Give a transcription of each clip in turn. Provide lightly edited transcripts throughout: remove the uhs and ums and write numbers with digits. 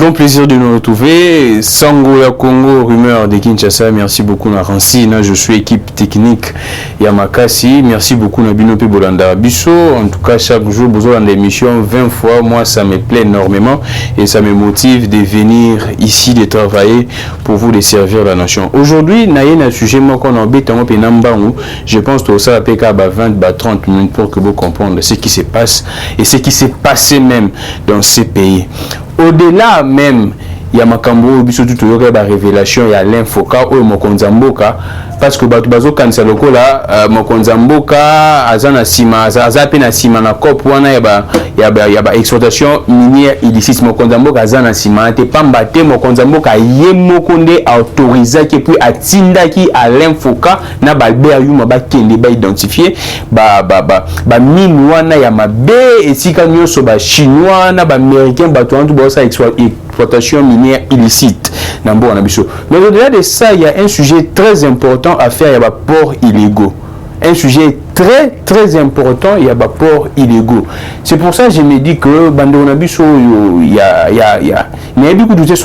grand plaisir de nous retrouver. Sangoya Congo, rumeur de Kinshasa. Merci beaucoup Naransi. Je suis équipe technique Yamakasi. Merci beaucoup Nabino Bolanda Bisso. En tout cas, chaque jour, besoin d'émission 20 fois. Moi, ça me plaît énormément et ça me motive de venir ici, de travailler pour vous, de servir la nation. Aujourd'hui, il y a un sujet qu'on a je pense que ça va faire 20-30 minutes pour que vous compreniez ce qui se passe et ce qui s'est passé même dans ces pays. Au-delà même, il y a Makambo, il y a révélation, il y a l'infoka ou Mokonzamboka, parce que Batubazo Kansaloko là, Mokonzamboka, Azana Sima, Azapena Sima na Kop, il y a exploitation minière illicite, Mokonzamboka, Azana Sima, te Pambate, Mokonzamboka, Yemokonde autorisé qui puis Atinda qui a l'infoka, na balbe ayuma ba kende ba identifié, minwana ya mabe, et si kanyo so ba chinois, na ba américain, batuantu ba sa exploitation minière illicite. Mais au-delà de ça, il y a un sujet très important à faire, il y a des ports illégaux. Un sujet très important, il y a des ports illégaux. C'est pour ça que je me dis que il y a beaucoup de choses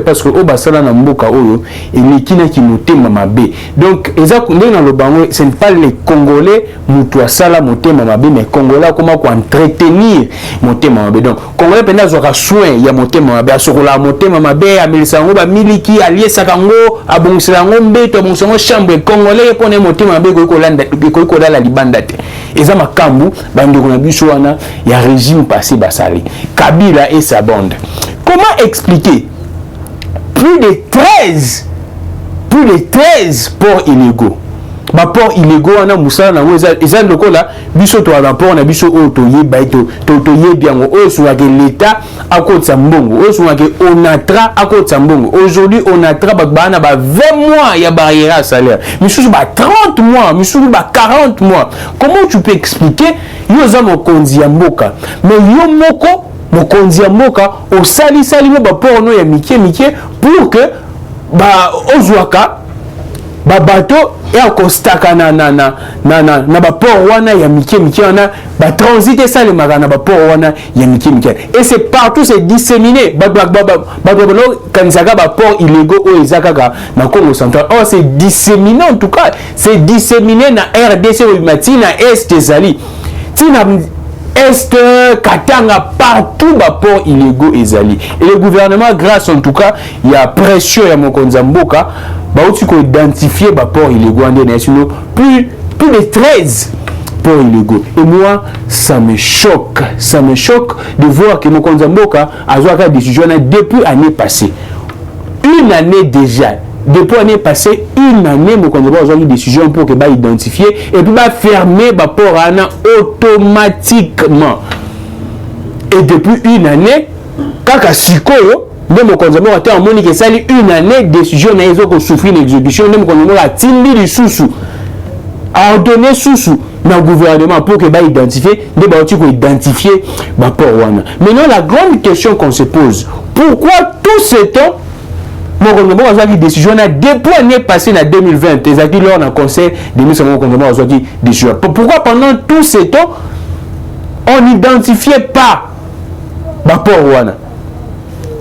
parce que au Basala na mboka oyo et mikina qui mutema mabe. Donc ce n'est pas les Congolais mutua sala mutema mabe, mais Congolais comment entretenir mutema mabe. Donc Congolais pena zora soin ya mutema mabe, asokola mutema mabe, amelisango ba miliki alié sakango abongiselango mbeto abongiselango chambre Congolais pone mutema mabe ko la libandate. Eza makambu bandeko na biso wana ya régime passé basali. Kabila et sa bande. Comment expliquer plus de 13 ports illégaux? Ba ports illégaux wana musala na eza lokola biso to rapport na biso o to yeba to yebiango o so que l'état akotsa mbongo o so que onatra akotsa mbongo. Aujourd'hui onatra bana ba 20 mois ya barrière salaire. Misusu ba 30 mois, misusu ba 40 mois. Comment tu peux expliquer yo za mokonzi ya mboka? Mais yo moko mokonzi ya mboka o sali ba port no ya mikie pour que ba ozwaka ba bateau et akostaka na ba port wana ya mikie wana ba transiter ça le magana ba port wana ya mikie et c'est partout, c'est disséminé ba kanzaka ba port illégaux o ezaka na Congo central. Oh, c'est disséminé en tout cas, c'est disséminé na RDC ou matina est zali tina Est, Katanga, partout bas ports illégaux et zali. Et le gouvernement, grâce en tout cas, il y a pression à Mokonzamboka, bah où tu peux identifier bas ports illégaux en nationaux, plus de 13 ports illégaux. Et moi, ça me choque de voir que Mokonzamboka a joué la décision depuis l'année passée. Une année déjà. Depuis l'année passée, une année, nous avons une décision pour que identifier et puis fermer le port automatiquement. Et depuis une année, quand nous avons une année, décision n'a souffrir l'exécution, nous avons donné sous dans le gouvernement pour que identifier le port. Maintenant, la grande question qu'on se pose, pourquoi tout ce temps une décision depuis l'année passée en 2020 et lors d'un conseil de ministres décision. Pourquoi pendant tout ce temps on n'identifiait pas Bapor Wana?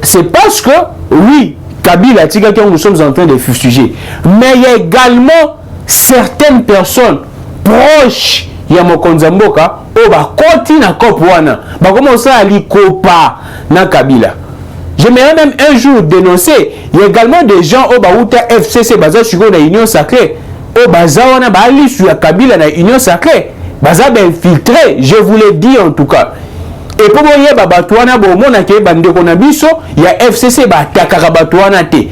C'est parce que oui, Kabila nous sommes en train de fustiger, mais il y a également certaines personnes proches ya Mokonzamboka au ba continue à Kop Wana ba commencer à li kopa na Kabila. J'aimerais même un jour dénoncer. Il y a également des gens au Baouta FCC basé sur la Union Sacrée. Au Bazawana Bali sur la Kabila la Union Sacrée. Baza ben infiltré, je vous l'ai dit en tout cas. Et pour moi, il y a Batouana Bomona qui est bandé Konabiso, il y a FCC Batakara Batouana T.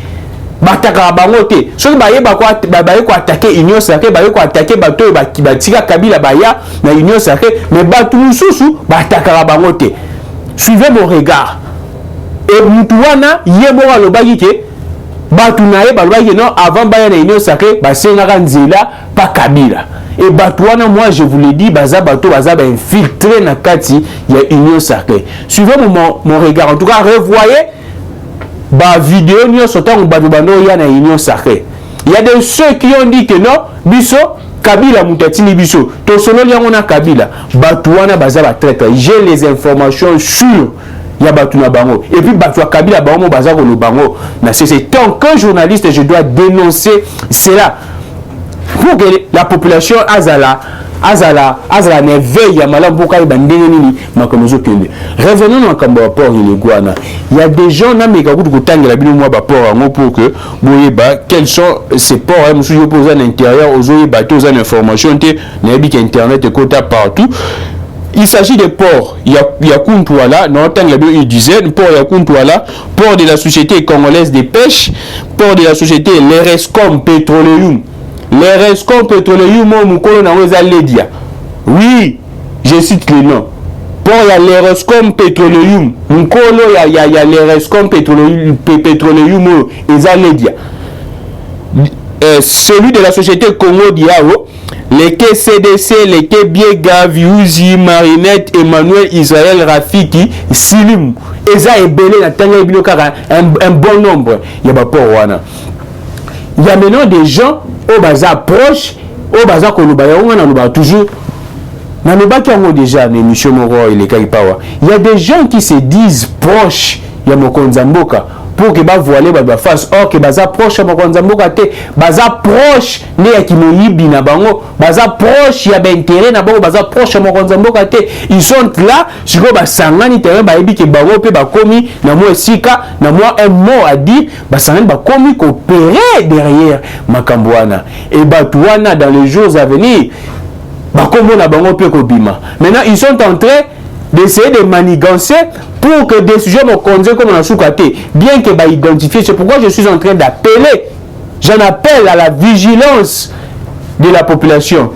Batakara Bangote. Ceux qui ont attaqué Union Sacrée, qui ont attaqué Bato qui Batika Kabila Baya la Union Sacrée, mais Batou Soussou Batakara Bangote. Suivez mon regard. Et Moutouana, Yémora le bagité, Batounae, Balbaye, non, avant Bayana Union Sacrée, Basenara Nzela, pas Kabila. Et Batouana, moi je vous l'ai dit, Baza Bato, Baza infiltré na Kati, il y a Union Sacrée. Suivez mon regard. En tout cas, revoyez la vidéo, nous sommes en Union Sacrée. Il y a de ceux qui ont dit que non, Bisso, Kabila Moutatini Bisso, Tosolo Liangona Kabila, Batouana, Baza Batreta. J'ai les informations sûres ya batu na bango et puis batu kabila bango baza ko lo bango na c'est tant qu'un journaliste je dois dénoncer cela pour que la population azala ne veille à malin pour qu'il bandeni makonozo kende. Revenons dans le rapport il y a des gens na meka ku kutanga la bino moi rapport ngo pour que boyeba quels sont ces ports monsieur yo poser à l'intérieur aux oyo bateaux aux informations té na bi internet et quota partout. Il s'agit des ports. Il y a Kuntouala, non, il disait, port Yakuntouala, port de la société congolaise de pêche, port de la société l'Erescom Petroleum. L'Erescom Petroleum, mon Ledia. Oui, je cite les noms. Port il y a l'Erescom Petroleum. Mon il y a l'Erescom Petroleum, Ledia. Celui de la société Congo Diao. Les quais CDC, les quais Biega, Viuzi, Marinette, Emmanuel, Israël, Rafiki, Silim. Eza et Belé, un bon nombre. Il y a pas wana. Il y a maintenant des gens au bazar proche, au bazar qu'on nous toujours. Dans le bas qui ont déjà l'émission Moro et les Kaipawa. Il y a des gens qui se disent proches. Il y a Mokonzamboka. Pour que voiler ba face or que baza proche Mokonzamboka te baza proche ne ya kimoyibi na bango baza proche ya intérêt na bango baza proche Mokonzamboka te ils sont là siko ba sangani terrain ba yebi ke bango pe ba komi na moi sika na moi un mot à dire ba sangani ba komi coopérer derrière makambwana et batouana dans les jours à venir ba komo na bango pe ko bima maintenant ils sont en train d'essayer de manigancer pour que des sujets me conduisent comme on a sous-côté, bien que bah identifier. C'est pourquoi je suis en train d'appeler. J'en appelle à la vigilance de la population.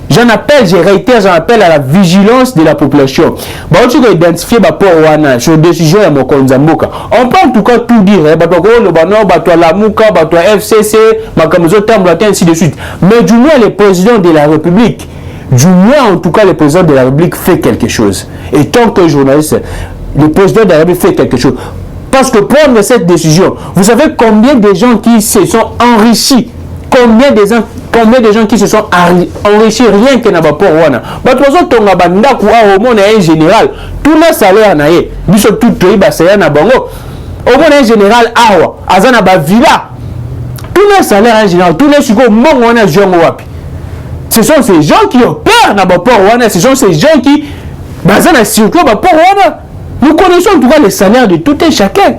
J'en appelle, je réitère, j'en appelle à la vigilance de la population. Bah on peut identifier bah pour wana sur des sujets à Mokonzamboka. On peut en tout cas tout dire. Bah toi le banon, bah toi la Mouka, bah toi FCC, bah comme les autres ainsi de suite. Mais du moins le président de la République. Du moins, en tout cas, le président de la République fait quelque chose. Et tant que journaliste, le président de la République fait quelque chose. Parce que prendre cette décision, vous savez combien de gens qui se sont enrichis, combien de gens qui se sont enrichis rien que n'a pas pour Wana. Bah, de toute façon, ton abanda quoi au monde en général, tout le salaire n'a eu, biso tout le bassin na bango. Au monde en général, awa, azana ba villa, tout le salaire en général, tous les suko mon on a joué wapi. Ce sont ces gens qui opèrent dans le port Wana. Ce sont ces gens qui basent dans le circuit dans le port Wana. Nous connaissons en tout cas les salaires de tout un chacun.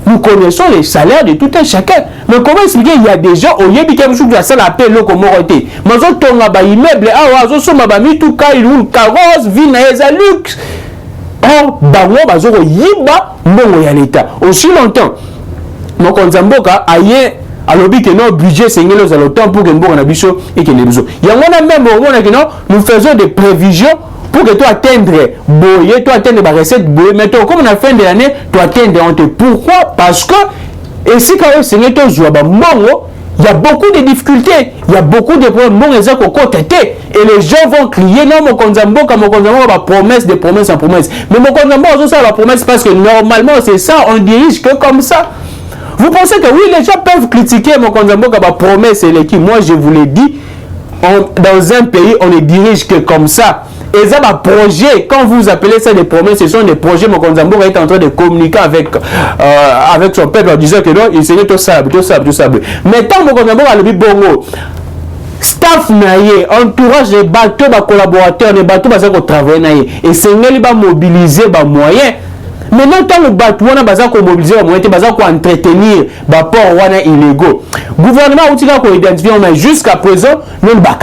Nous connaissons les salaires de tout un chacun. Mais comment expliquer il y a des gens au Yébi qui ont la salle à paix comme Moroté. Mais ils ont un immeuble, ils ont un tout cas, ils ont une carrosse, ville, ils ont luxe. Or, ils ont un yiba, ils ont l'État. Aussi longtemps, mon Konzamboka a alors que notre budget c'est le temps pour que nous abisso et que nous il y a même au moment que nous faisons des prévisions pour que tu atteindre boyer tu atteindre la recette boyer mais comme on a fin de l'année tu atteindre pourquoi parce que et si quand c'est toi joue il y a beaucoup de difficultés il y a beaucoup de problèmes bon les et les gens vont crier non mon Konzamboka va promesse de promesse en promesse mais mon Konzamboka aussi ça la promesse parce que normalement c'est ça on dirige que comme ça. Vous pensez que oui, les gens peuvent critiquer mon Konzamboka ma promesse et l'équipe. Moi, je vous l'ai dit, dans un pays, on ne dirige que comme ça. Et ça, ma projet, quand vous appelez ça des promesses, ce sont des projets. Mon Konzamboka est en train de communiquer avec son peuple en disant que non, il s'est tout sable. Mais tant mon Konzamboka a le bongo, staff naïe, entourage des bateaux, des collaborateurs, des bateaux, qui travaillent naïe. Et c'est eux qui mobiliser des moyens. Maintenant, tant le bateau, on a besoin de mobiliser, on a besoin d'entretenir les ports illégaux. Le gouvernement a identifié, mais jusqu'à présent, nous ne sommes pas.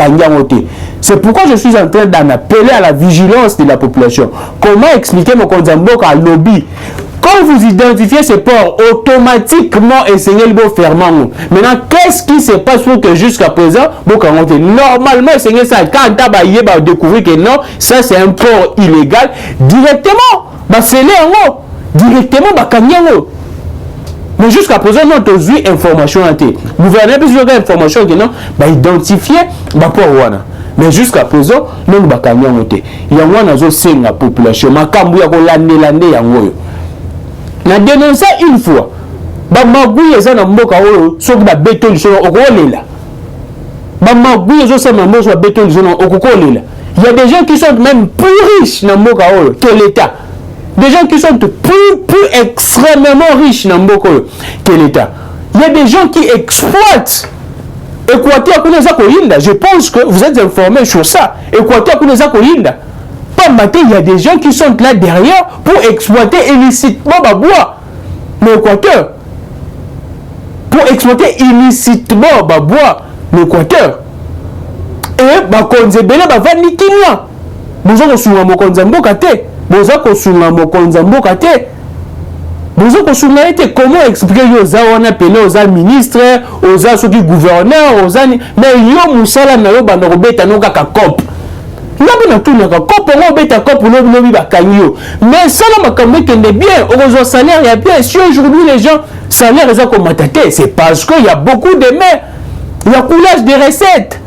C'est pourquoi je suis en train d'appeler à la vigilance de la population. Comment expliquer mon Konzamboka à lobby? Quand vous identifiez ces ports, automatiquement, essayez le fermement. Maintenant, qu'est-ce qui se passe pour que jusqu'à présent, normalement, essayez ça. Quand on va découvrir que non, ça c'est un port illégal, directement. C'est là directement mais jusqu'à présent nous avons information vous verrez plus d'informations que non identifier mais jusqu'à présent nous avons il y a la population makambu ya kolandela yango na dénoncer une fois magouille eza na mboka oyo soki ba béton lisono okolela magouille ezo sema mboka ba béton lisono okokolela il y a des gens qui sont même plus riches na mboka oyo que l'État. Des gens qui sont plus extrêmement riches dans Mboko que l'État. Il y a des gens qui exploitent Équateur Kuneza Koyinda. Je pense que vous êtes informés sur ça. Équateur Kuneza Koyinda. Pas matin, il y a des gens qui sont là derrière pour exploiter illicitement Babois. Mais Équateur. Pour exploiter illicitement Babois. L'Équateur. Et Bakonzebele Bavani Kinwa. Vous avez un Mokonzambo Kate. Vous avez un Mokonzambo Kate. Vous avez comment expliquer aux on appelé aux ministres, aux gouverneurs, aux mais yo musala na yo bana robeta no kaka cop. N'a pas tout na cop on beta cop no ba kanyo. Mais ça la makambe kende bien, aux salaire il y a bien si aujourd'hui les gens salaire ça comme matate, c'est parce que il y a beaucoup de mains. Il y a coulage des recettes.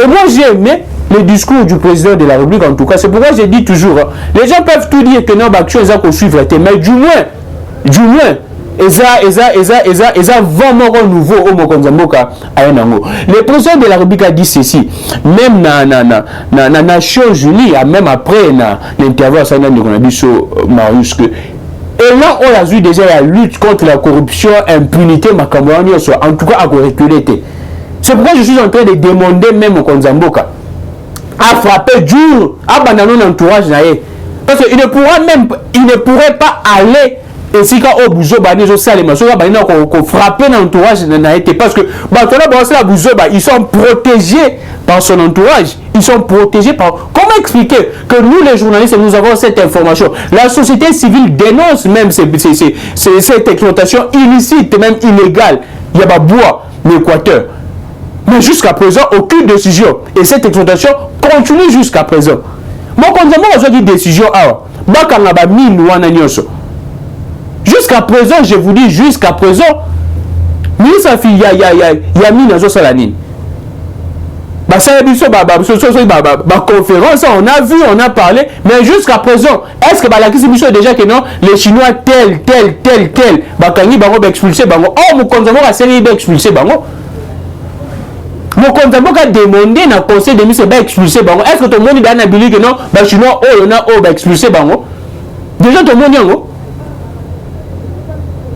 Et moi j'ai aimé le discours du président de la République en tout cas, c'est pourquoi j'ai dit toujours les gens peuvent tout dire que non action ça qu'on suivre mais du moins eza vraiment nouveau au Mokonzamboka ayanango. Le président de la République a dit ceci, même na Nations Unies, même après l'interview ça n'a de Marius que et là on a vu déjà la lutte contre la corruption, impunité makamwani en tout cas à reculer. C'est pourquoi je suis en train de demander même au Mokonzamboka à frapper dur à bananon entourage naé parce qu'il ne pourrait pas aller et si quand au bouzo ba nezo salema so ba ina ko frapper l'entourage n'a été parce que ba tona ba la bouzo ba ils sont protégés par son entourage, ils sont protégés par comment expliquer que nous les journalistes nous avons cette information, la société civile dénonce même cette exploitation illicite même illégale, il y a ba bois l'Équateur. Mais jusqu'à présent aucune décision et cette exploitation continue jusqu'à présent. Moi quand on dit décision ba kanga ba mine wana nyoso. Jusqu'à présent, je vous dis, jusqu'à présent, ministre il y a mis dans la ligne. Conférence, on a vu, on a parlé, mais jusqu'à présent, est-ce que la question déjà que non, les Chinois tel, Bakangi Bango expulsé Bango, oh, mon consommeur a servi d'expulser Bango. Mon consommeur a demandé dans le conseil de ministre d'expulser Bango. Est-ce que tout le monde a dit que non, les Chinois, oh, on a expulsé Bango. Déjà, tout le monde y a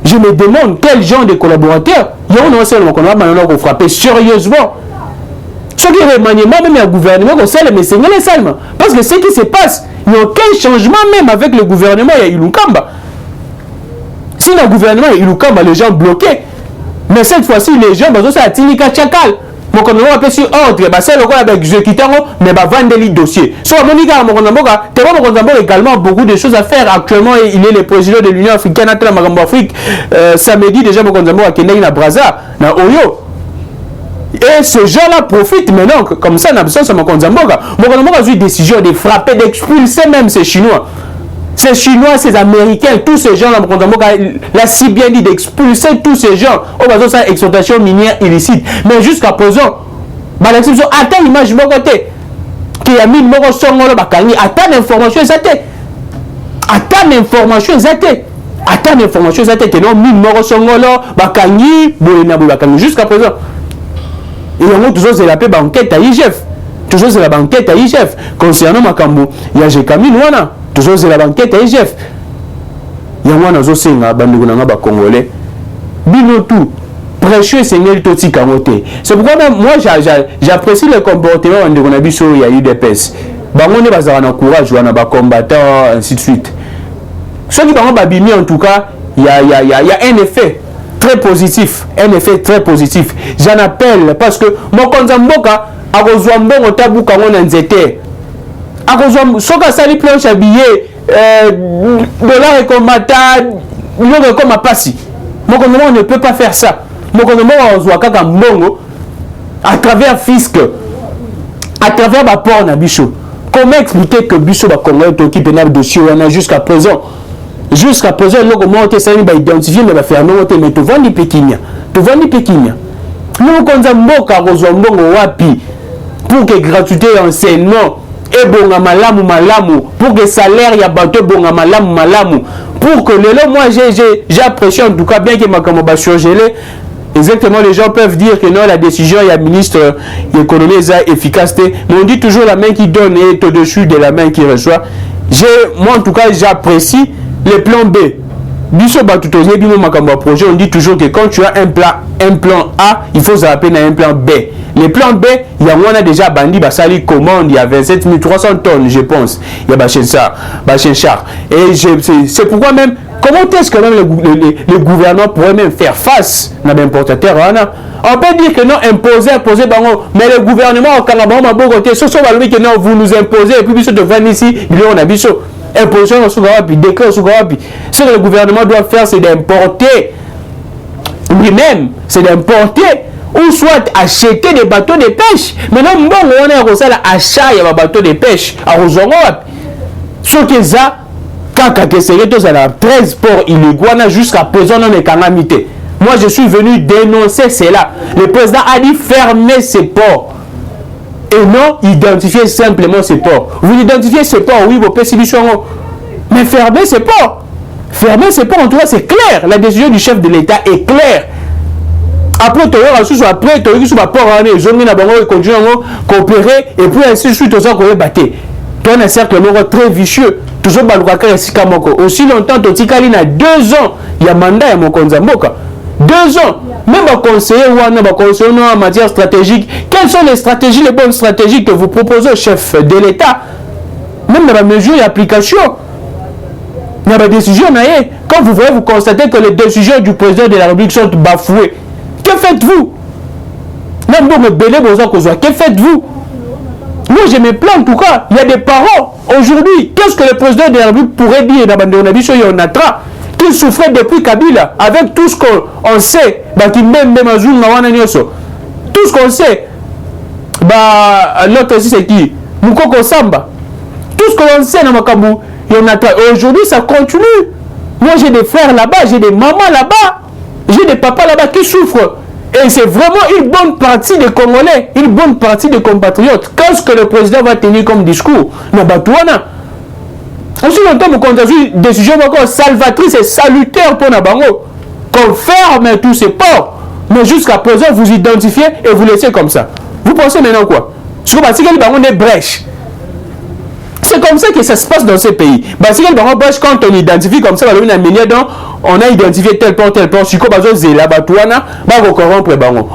je me demande quel genre de collaborateurs il y a un qu'on frapper sérieusement. Ce qui est remaniement même le gouvernement qu'on sait mais c'est les salmes parce que ce qui se passe il n'y a aucun changement même avec le gouvernement il y a Ilukamba. Si le gouvernement il Ilukamba les gens bloqués mais cette fois-ci les gens bah ça a Tinika Chakal. Mon commandant appelle sur ordre, c'est le quoi avec exécutant, mais va vendre les dossiers. Soit Monica, mon commandant également beaucoup de choses à faire. Actuellement, il est le président de l'Union africaine à la Magambo Afrique. Samedi, déjà, mon commandant a Kenya, na Brazza, na Oyo. Et ce gens-là profitent maintenant, comme ça, n'a besoin de mon commandant. Mon commandant a eu une décision de frapper, d'expulser même ces Chinois. Ces Chinois, ces Américains, tous ces gens-là, l'a si bien dit d'expulser tous ces gens au bas de cette exploitation minière illicite. Mais jusqu'à présent, l'exception, attends l'image de mon côté, qui a mis le mot son là, attends l'information exacte. Attends l'information exacte. Attends l'information exacte. Que non, mis le mot son là, Bakangi, Bakangi, jusqu'à présent. Et on a toujours la paix banquette à IGF. Toujours la banquette à IGF. Concernant Makambo, il y a Jekami Nouana. Toujours c'est la banquette à IGF. Il y a un autre senga bandougounanga congolais. Bino tout précieux Seigneur Toti Kamote. C'est pourquoi même moi j'apprécie le comportement de mon abisso il y a eu des pèses. Bango ne bazara na courage wana ba combattant ainsi de suite. Ceux qui bango babimi en tout cas il y a un effet très positif, J'en appelle parce que mon konzamboka a rejoint bon tabu kango na nzete. Soka sali planche à billets, dollar et combattant, l'eau comme à passi. Mon gouvernement ne peut pas faire ça. Mon gouvernement a rejoint kaka mbongo à travers fisc, à travers ma porte à Bichot. Comment expliquer que Bichot va connaître qui pénal dossier jusqu'à présent? Jusqu'à présent, le gouvernement va identifier, mais va faire non, mais tu vas ni pékinia. Nous, quand on a rejoint mbongo wapi pour que gratuité enseignement. Et bon malamu pour que salaire y a bateau bon malamu pour que le moi j'ai apprécié en tout cas bien que ma comme va changer exactement les gens peuvent dire que non la décision il y a ministre de l'économie est efficace mais on dit toujours la main qui donne est au-dessus de la main qui reçoit moi en tout cas, j'apprécie les plans B. Biso Batutoye, Bimo Makambo projet, on dit toujours que quand tu as un plan A, il faut s'appeler un plan B. Les plans B, il y a on a déjà bandi, Basali commande, il y a 27 300 tonnes, je pense. Il y a Bachenchar. Et c'est pourquoi même, comment est-ce que même le gouvernement pourrait même faire face à l'importateur? On peut dire que non, imposer, mais le gouvernement, quand on a beau côté, ce sont que non, vous nous imposez, et puis biso de venir ici, on a biso. Imposition sur Gawapi, décret sur Gawapi. Ce que le gouvernement doit faire, c'est d'importer lui-même, c'est d'importer ou soit acheter des bateaux de pêche. Maintenant, on a reçu l'achat de bateaux de pêche à Rozongawapi. Ce que ça, quand on a 13 ports illégaux, jusqu'à présent, on est calamité. Moi, je suis venu dénoncer cela. Le président a dit fermer ces ports. Et non identifier simplement ces ports. Vous identifiez ces ports, oui, vos pécibitions. Mais fermer ces ports. Fermer ces ports, en tout cas, c'est clair. La décision du chef de l'État est claire. Après, tu as port, ils continuent à coopérer, et puis ainsi de suite, on va battre. Tu as un cercle très vicieux. Toujours aussi longtemps, tu as 2 ans, il y a mandat à mon Konzamboka. 2 ans. Même un conseiller en matière stratégique, quelles sont les stratégies, les bonnes stratégies que vous proposez au chef de l'État? Même dans la mesure d'application, il y a des décisions. Quand vous voyez, vous constatez que les décisions du président de la République sont bafouées. Que faites-vous? Même pour me bêler, que faites-vous? Moi, je me plains en tout cas. Il y a des parents aujourd'hui. Qu'est-ce que le président de la République pourrait dire dans le Natra? Qu'il souffrait depuis Kabila, avec tout ce qu'on sait, tout ce qu'on sait, l'autre aussi c'est qui? Moukoko Samba. Tout ce que l'on sait dans Makambu, aujourd'hui ça continue. Moi j'ai des frères là-bas, j'ai des mamans là-bas, j'ai des papas là-bas qui souffrent. Et c'est vraiment une bonne partie des Congolais, une bonne partie des compatriotes. Qu'est-ce que le président va tenir comme discours? Nabatouana. Aussi longtemps, nous avons une décision salvatrice et salutaire pour Nabango. Qu'on ferme tous ces ports. Mais jusqu'à présent, vous identifiez et vous laissez comme ça. Vous pensez maintenant quoi? C'est comme ça que ça se passe dans ces pays. Quand on identifie comme ça, on a identifié tel port.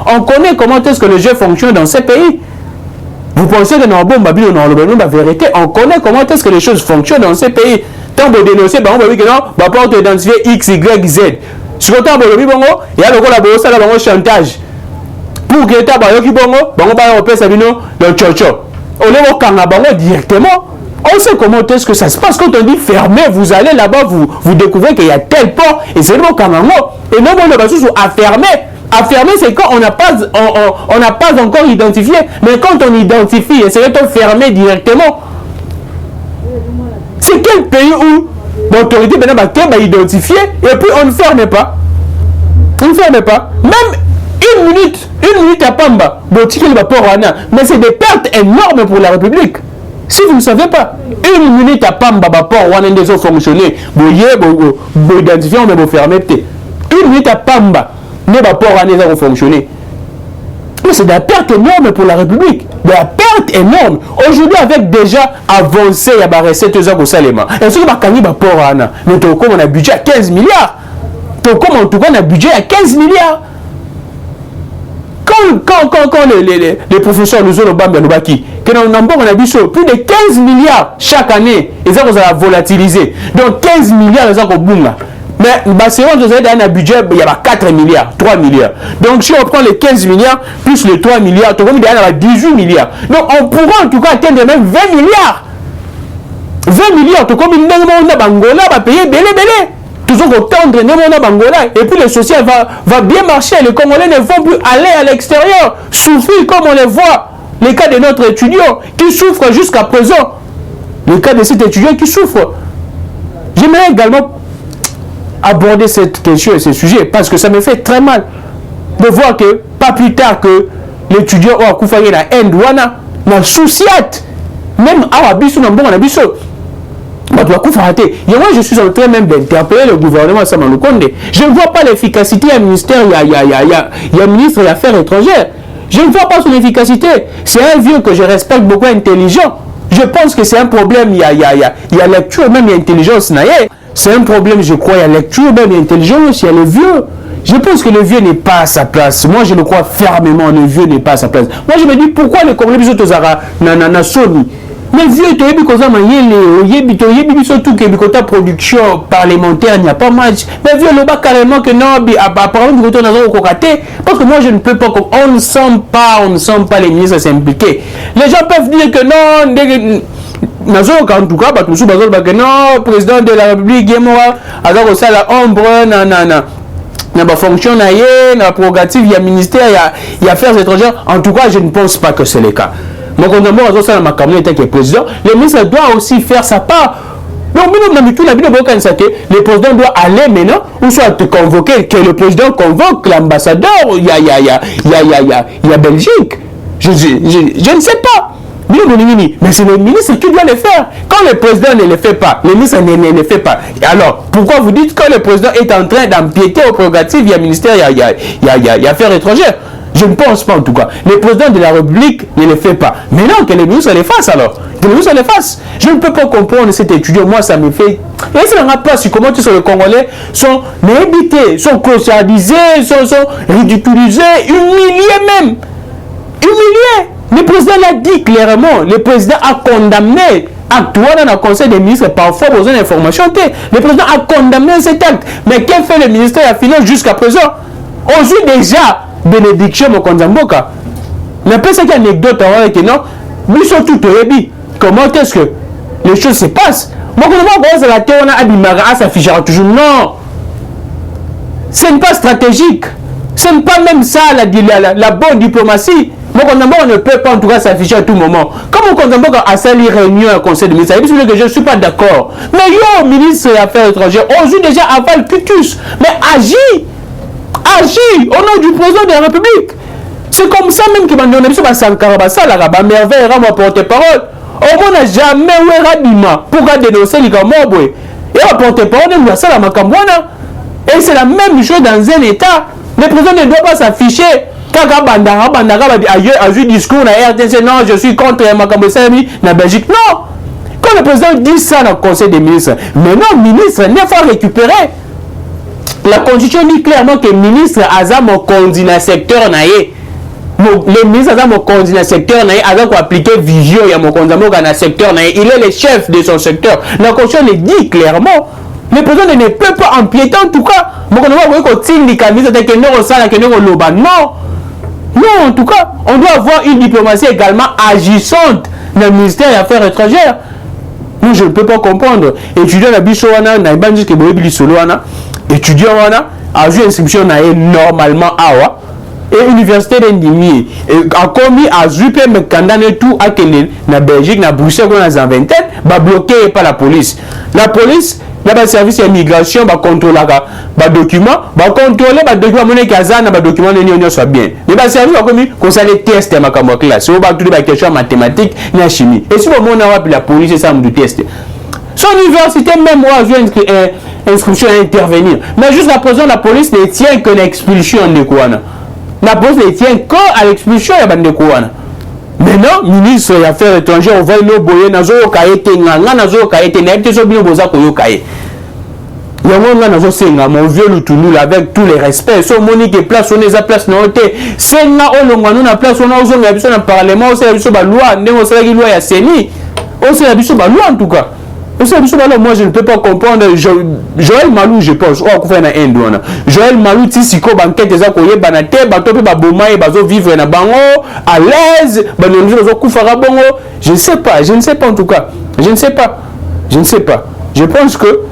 On connaît comment est-ce que le jeu fonctionne dans ces pays. Vous pensez que dans la vérité, on connaît comment est-ce que les choses fonctionnent dans ces pays. Tant de dénoncer, on peut identifier X, Y, Z. Si vous avez il y a le chantage. Pour que l'État directement. On sait comment est-ce que ça se passe. Quand on dit fermer, vous allez là-bas, vous découvrez qu'il y a tel port et c'est le Kangango. Et non, on a à fermer. À fermer, c'est quand on n'a pas encore identifié. Mais quand on identifie, c'est de fermer directement. C'est quel pays où l'autorité va identifier et puis on ne ferme pas. On ne ferme pas. Même une minute à Pamba, mais c'est des pertes énormes pour la République. Si vous ne savez pas, une minute à Pamba, on a des eaux fonctionner, vous identifiez, on va fermer. Une minute à Pamba, ne va pas fonctionner. C'est de la perte énorme pour la République. De la perte énorme. Aujourd'hui, avec déjà avancé, il y a des recettes au Salema. Et ce que on a un budget à 15 milliards. En tout cas, on a un budget à 15 milliards. Quand les professeurs nous ont dit que nous avons plus de 15 milliards chaque année, et ça, vous allez volatiliser. Donc 15 milliards, ça, mais c'est dans un budget, il y a 4 milliards, 3 milliards. Donc si on prend les 15 milliards plus les 3 milliards, il y a 18 milliards. Donc on pourra en tout cas atteindre même 20 milliards. 20 milliards, on va payer belé. Toujours tendre Bangola. Et puis le social va bien marcher. Les Congolais ne vont plus aller à l'extérieur, souffrir comme on les voit. Les cas de notre étudiant qui souffre jusqu'à présent. Les cas de cet étudiant qui souffre. J'aimerais également aborder cette question et ce sujet parce que ça me fait très mal de voir que pas plus tard que l'étudiant a coupé la haine douana n'a souciat même à Abisso n'a bon Abisso. Et moi je suis en train même d'interpeller le gouvernement Samaloukonde. Je ne vois pas l'efficacité du ministère, il y a un ministre des Affaires étrangères. Je ne vois pas son efficacité. C'est un vieux que je respecte beaucoup, intelligent. Je pense que c'est un problème, il y a lecture, même il y a intelligence. C'est un problème, je crois, il y a lecture, même il y a intelligence, il y a le vieux. Je pense que le vieux n'est pas à sa place. Moi, je le crois fermement, le vieux n'est pas à sa place. Moi, je me dis, pourquoi les Congolais sont na Sony? Mais vieux, tu as vu que surtout que la production parlementaire, il n'y a pas match. Mais vieux, le bas carrément que non, apparemment, parce que moi, je ne peux pas, on ne sent pas les ministres s'impliquer. Les gens peuvent dire que non, en tout cas, non, président de la République, alors ça la ombre, na fonction na prérogative, il y a ministère, il y a affaires étrangères. En tout cas, je ne pense pas que c'est le cas. Donc, on a que président, le ministre doit aussi faire sa part. Donc, le président doit aller maintenant, ou soit te convoquer, que le président convoque l'ambassadeur, il y a Belgique. Je ne sais pas. Mais c'est le ministre qui doit le faire. Quand le président ne le fait pas, le ministre ne le fait pas. Alors, pourquoi vous dites que le président est en train d'empiéter aux prérogatives, il y a ministère, il y a affaires étrangères? Je ne pense pas en tout cas. Le président de la République ne le fait pas. Mais non, que le ministre le fasse alors. Que le ministre le fasse. Je ne peux pas comprendre cet étudiant. Moi, ça me fait... Et ça n'a pas su comment les Congolais sont inhibités, sont cauchardisés, sont ridiculisés, humiliés même. Humiliés. Le président l'a dit clairement. Le président a condamné. Actuellement dans le conseil des ministres, parfois besoin d'informations. Le président a condamné cet acte. Mais qu'est-ce que fait le ministère de la Finance jusqu'à présent? On joue déjà bénédiction au Konzamboka. Mais pas cette anecdote avec non. Nous sommes tout au début. Comment est-ce que les choses se passent? Moi, quand on a la terre, on a Abimara, ça affichera toujours. Non. Ce n'est pas stratégique. Ce n'est pas même ça la bonne diplomatie. Moi, on ne peut pas en tout cas s'afficher à tout moment. Comme au Konzamboka a sali réunion au conseil de ministre, je ne suis pas d'accord. Mais yo, ministre des Affaires étrangères, on joue déjà avant le cutus. Mais agis au nom du président de la République. C'est comme ça même que on a besoin de Sankara Basala, la merveille, ma porte-parole. On n'a jamais eu Rabima pour dénoncer les Gamobwe. Et la porte-parole de Moussala Makambouana. Et c'est la même chose dans un État. Le président ne doit pas s'afficher. Kaka Bandara a eu discours à RTC, non, je suis contre Makamboussami dans Belgique. Non. Quand le président dit ça dans le conseil des ministres, mais non, ministre, il faut récupérer. La constitution dit clairement que le ministre a mon coordinateur secteur naïe. Le ministre a mon coordinateur secteur naïe a appliqué vision et mon coordinateur secteur naïe. Il est le chef de son secteur. La constitution le dit clairement. Le président ne peut pas empiéter en tout cas. Non, en tout cas, on doit avoir une diplomatie également agissante dans le ministère des Affaires étrangères. Moi, je ne peux pas comprendre. Étudiant la Bissoana, na Ibanji ke boye bilisoloana. Étudiant a joué inscription normalement awa. Et université d'Indimi a commis à Zupe me condamné tout à Kenya, na Belgique, na Bruxelles, dans la vingtaine, va bloqué par la police. La police, le service d'immigration va contrôler les documents, va contrôler les documents qui sont les documents de l'Union soit bien. Mais le service va commis qu'on s'allait tester ma classe. On va tout les questions mathématiques et chimie. Et si on a la police, ça me teste. Son université même moi j'ai inscription à intervenir. Mais jusqu'à présent la police ne tient que l'expulsion de Kouana. La police ne tient qu'à l'expulsion de Kouana. Maintenant, ministre des Affaires étrangères, on va nous boyer dans un cahier, mon vieux Loutounou avec tous les respects. So Monique et place, on est à place note. C'est là où l'on a place, on a besoin d'un parlement, on sait la loi, on sait la loi à Séni. On sait la loi en tout cas. Moi je ne peux pas comprendre. Joël Malou, je pense, Joël Malou, Tissiko, banquette des accoyer, banate, batope, baboma et bazo vivre na bango, à l'aise, je ne sais pas en tout cas. Je ne sais pas. Je pense que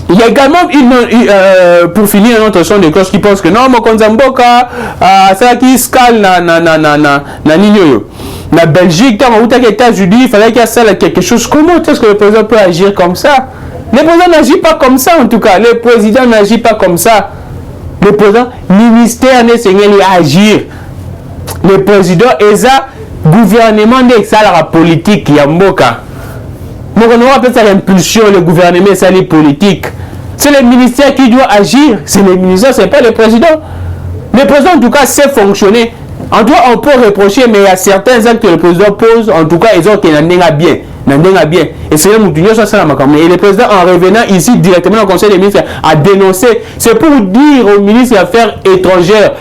il y a également pour finir une autre son de cloche qui pense que non, mon Konzamboka, ça qui scale na Nignoyo. La Belgique, dans les États-Unis, il fallait qu'il y ait quelque chose. Comment est-ce que le président peut agir comme ça? Le président n'agit pas comme ça en tout cas. Le président n'agit pas comme ça. Le président, ministère n'est pas agir. Le président est ça, gouvernement n'est ça la politique qui a mboka. Donc on appelle ça l'impulsion, le gouvernement c'est les politiques. C'est le ministère qui doit agir. C'est le ministère, c'est pas le président. Le président en tout cas sait fonctionner. En tout cas, on peut reprocher, mais il y a certains actes que le président pose, en tout cas, ils ont été bien. Bien. Et c'est et le président, en revenant ici directement au Conseil des ministres, a dénoncé. C'est pour dire au ministre des Affaires étrangères,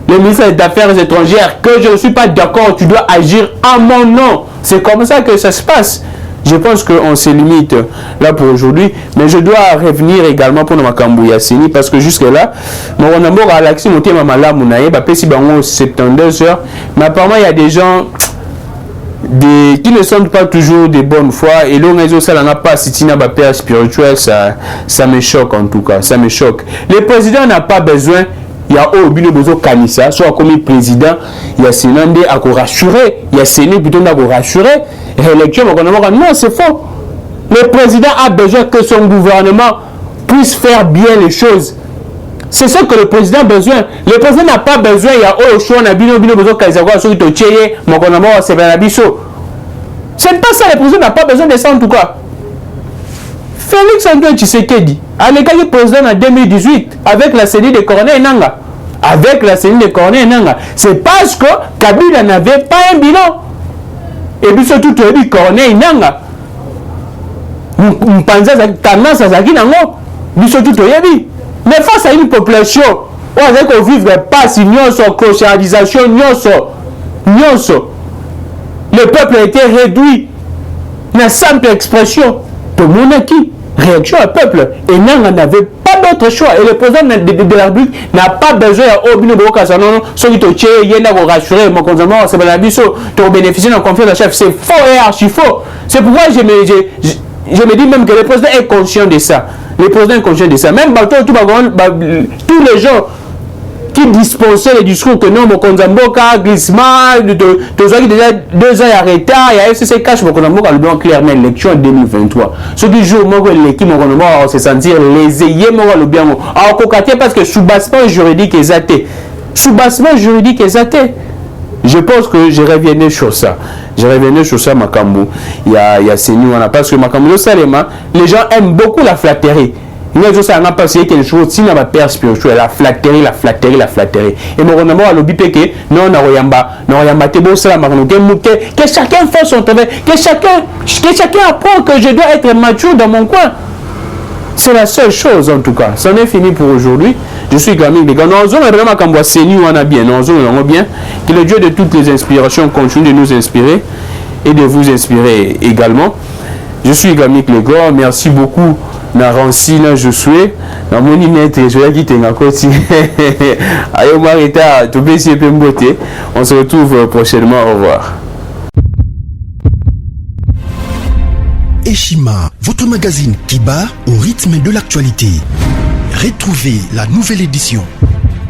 le ministre des Affaires étrangères, que je ne suis pas d'accord, tu dois agir à mon nom. C'est comme ça que ça se passe. Je pense qu'on se limite là pour aujourd'hui, mais je dois revenir également pour Makambu Yassini parce que jusque-là, mon amour a l'accès monté ma malade, mon aïe, bah, si bango 72 heures, mais apparemment il y a des gens qui ne sont pas toujours de bonne foi et l'on réseau ça n'a pas si n'a pas père spirituel, ça me choque en tout cas, ça me choque. Le président n'a pas besoin. Il y a Obino Bozo Kanissa, soit comme président, il y a Sénande à rassurer, il y a Séné plutôt à rassurer. Réélection, non, c'est faux. Le président a besoin que son gouvernement puisse faire bien les choses. C'est ce que le président a besoin. Le président n'a pas besoin, il y a choix, Bino Bozo Kanissa, soit qui tcheye, mon gouvernement, c'est bien abisso. C'est pas ça, le président n'a pas besoin de ça en tout cas. Félix Antoine Tshisekedi a légalé président en 2018 avec la CENI de Corneille Nangaa. Avec la CENI de Corneille Nangaa. C'est parce que Kabila n'avait pas un bilan. Et puis surtout, tu as dit Corneille Nangaa. Mpanza tendance à Zaki Nango. Puis surtout, tu as dit. Mais face à une population, on va vivre pas si nyoso, clochardisation, nyoso. Le peuple a été réduit. Une simple expression. Tout le monde qui réaction au peuple et Nanga n'avait pas d'autre choix et le président de la République n'a pas besoin d'obino bokasano ceux qui te tuent yenda pour rassurer mon consommant c'est pas la biso pour bénéficier de la confiance de chef c'est faux et archi faux. C'est pourquoi je me dis même que le président est conscient de ça. Le président est conscient de ça. Même tous les gens qui dispensaient les discours que non, mon Konzamboka, Griezmann, déjà 2 ans arrêté, il y a FCC cash, mon Konzamboka, le blanc clairement, élection en 2023. Ce qui joue, moi, l'équipe, mon Konzamboka, se sentir lésé, moi, le bien, alors, cocaté, parce que sous-bassement juridique est athée. Sous-bassement juridique est athée. Je pense que je reviendrai sur ça. Makambu. Il y a Sénou, parce que Makambu, les gens aiment beaucoup la flatterie. Il y a ça n'a pas quelque chose si n'a pas père spirituel la flatterie et mon gouvernement a lobby que non na tebo ça que chacun fasse son travail que chacun apprend que je dois être mature dans mon coin. C'est la seule chose en tout cas. C'en est fini pour aujourd'hui. Je suis Gaming les gars. Nous avons vraiment quand on Séni on a bien. Nous avons bien que le Dieu de toutes les inspirations continue de nous inspirer et de vous inspirer également. Je suis Gaming les gars. Merci beaucoup. Na Rancine, je suis na moni net je vais quitter na côté ayo marita to besi pe mbote. On se retrouve prochainement. Au revoir. Eshima, votre magazine qui bat au rythme de l'actualité. Retrouvez la nouvelle édition.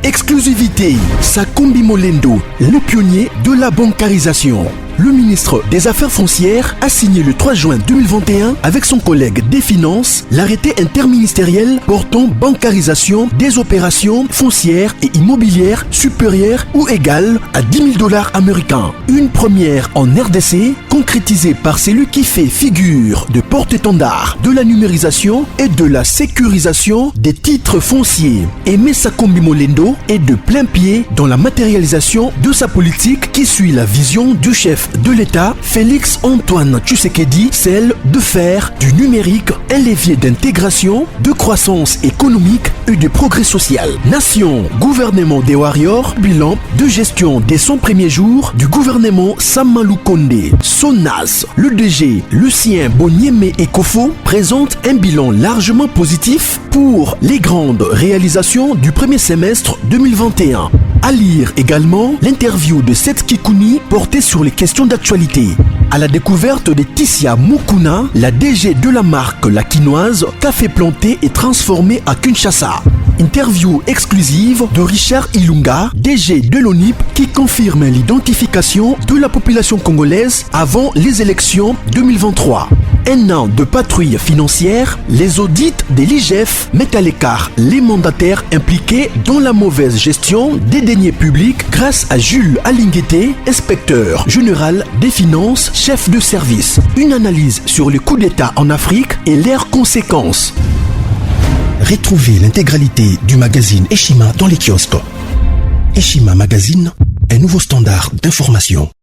Exclusivité, Sakombi Molendo, le pionnier de la bancarisation. Le ministre des Affaires foncières a signé le 3 juin 2021 avec son collègue des Finances l'arrêté interministériel portant bancarisation des opérations foncières et immobilières supérieures ou égales à $10 000 américains. Une première en RDC concrétisée par celui qui fait figure de porte-étendard de la numérisation et de la sécurisation des titres fonciers. Aimé Sakombi Molendo est de plein pied dans la matérialisation de sa politique qui suit la vision du chef de l'État, Félix Antoine Tshisekedi, celle de faire du numérique un levier d'intégration, de croissance économique et de progrès social. Nation, gouvernement des Warriors, bilan de gestion des 100 premiers jours du gouvernement Samalou Kondé. SONAS, le DG Lucien Boniemé Ekofo présente un bilan largement positif pour les grandes réalisations du premier semestre 2021. À lire également l'interview de Seth Kikouni portée sur les questions d'actualité. À la découverte de Tissia Mukuna, la DG de la marque La Quinoise, café planté et transformé à Kinshasa. Interview exclusive de Richard Ilunga, DG de l'ONIP, qui confirme l'identification de la population congolaise avant les élections 2023. Un an de patrouille financière, les audits de l'IGF mettent à l'écart les mandataires impliqués dans la mauvaise gestion des deniers publics grâce à Jules Alinguete, inspecteur général des finances, chef de service. Une analyse sur les coups d'État en Afrique et leurs conséquences. Retrouvez l'intégralité du magazine Eshima dans les kiosques. Eshima Magazine, un nouveau standard d'information.